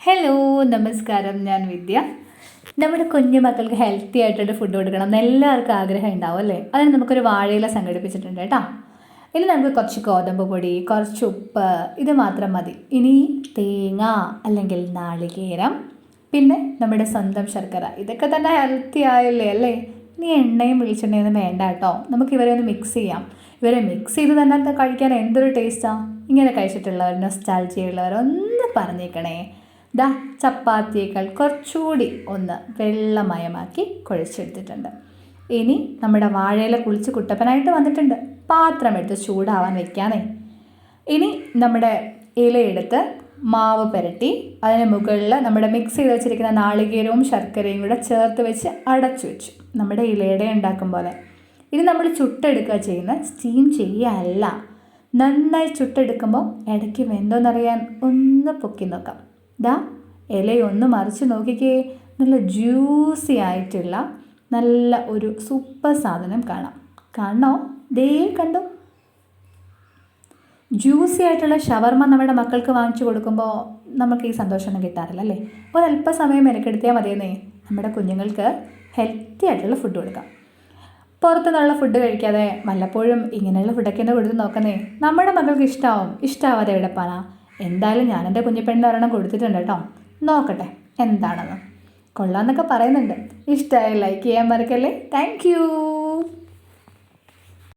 Hello, നമസ്കാരം. ഞാൻ വിദ്യ. നമ്മുടെ കുഞ്ഞു മക്കൾക്ക് ഹെൽത്തി ആയിട്ടൊരു ഫുഡ് കൊടുക്കണം എന്ന് എല്ലാവർക്കും ആഗ്രഹം ഉണ്ടാവും അല്ലേ? അതിന് നമുക്കൊരു വാഴയില സംഘടിപ്പിച്ചിട്ടുണ്ട് കേട്ടോ. ഇനി നമുക്ക് കുറച്ച് ഗോതമ്പ് പൊടി, കുറച്ച് ഉപ്പ്, ഇത് മാത്രം മതി. ഇനി തേങ്ങ അല്ലെങ്കിൽ നാളികേരം, പിന്നെ നമ്മുടെ സ്വന്തം ശർക്കര, ഇതൊക്കെ തന്നെ ഹെൽത്തി ആയല്ലേ അല്ലേ? ഇനി എണ്ണയും വെളിച്ചെണ്ണയൊന്നും വേണ്ട കേട്ടോ. നമുക്ക് ഇവരെ ഒന്ന് മിക്സ് ചെയ്യാം. ഇവരെ മിക്സ് ചെയ്ത് തന്നെ കഴിക്കാൻ എന്തൊരു ടേസ്റ്റാണ്. ഇങ്ങനെ കഴിച്ചിട്ടുള്ളവർ, നൊസ്റ്റാൾജിയുള്ളവർ ഒന്ന് പറഞ്ഞേക്കണേ. ദാ ചപ്പാത്തിയേക്കാൾ കുറച്ചുകൂടി ഒന്ന് വെള്ളമയമാക്കി കുഴച്ചെടുത്തിട്ടുണ്ട്. ഇനി നമ്മുടെ വാഴയില കുളിച്ച് കുട്ടപ്പനായിട്ട് വന്നിട്ടുണ്ട്. പാത്രം എടുത്ത് ചൂടാവാൻ വെക്കാനേ. ഇനി നമ്മുടെ ഇലയെടുത്ത് മാവ് പുരട്ടി അതിന് മുകളിൽ നമ്മുടെ മിക്സ് ചെയ്ത് വെച്ചിരിക്കുന്ന നാളികേരവും ശർക്കരയും കൂടെ ചേർത്ത് വെച്ച് അടച്ചു വെച്ചു, നമ്മുടെ ഇലയുടെ ഉണ്ടാക്കും പോലെ. ഇനി നമ്മൾ ചുട്ടെടുക്കുക ചെയ്യുന്നത്, സ്റ്റീം ചെയ്യുകയല്ല. നന്നായി ചുട്ടെടുക്കുമ്പോൾ ഇടയ്ക്ക് വെന്തോന്നറിയാൻ ഒന്ന് പൊക്കി നോക്കാം. ദാ ഇലയൊന്ന് മറിച്ച് നോക്കിക്കേ, നല്ല ജ്യൂസി ആയിട്ടുള്ള നല്ല ഒരു സൂപ്പർ സാധനം കാണണോ? ദേ കണ്ടോ, ജ്യൂസി ആയിട്ടുള്ള ഷവർമ നമ്മുടെ മക്കൾക്ക് വാങ്ങിച്ചു കൊടുക്കുമ്പോൾ നമുക്ക് ഈ സന്തോഷമൊന്നും കിട്ടാറില്ല അല്ലേ? ഒരല്പസമയം മെനക്കെടുത്തിയാൽ മതിയെന്നേ, നമ്മുടെ കുഞ്ഞുങ്ങൾക്ക് ഹെൽത്തി ആയിട്ടുള്ള ഫുഡ് കൊടുക്കാം. പുറത്തുനിന്നുള്ള ഫുഡ് കഴിക്കാതെ വല്ലപ്പോഴും ഇങ്ങനെയുള്ള ഫുഡൊക്കെ ഒന്ന് കൊടുത്ത് നോക്കുന്നേ. നമ്മുടെ മക്കൾക്ക് ഇഷ്ടമാവാതെ എവിടെ പോകാനാ? എന്തായാലും ഞാൻ എൻ്റെ കുഞ്ഞിപ്പെണ്ണിന് ഒരെണ്ണം കൊടുത്തിട്ടുണ്ട് കേട്ടോ. നോക്കട്ടെ എന്താണെന്ന്. കൊള്ളാമെന്നൊക്കെ പറയുന്നുണ്ട്. ഇഷ്ടമായി ലൈക്ക് ചെയ്യാൻ മറക്കല്ലേ. Thank you.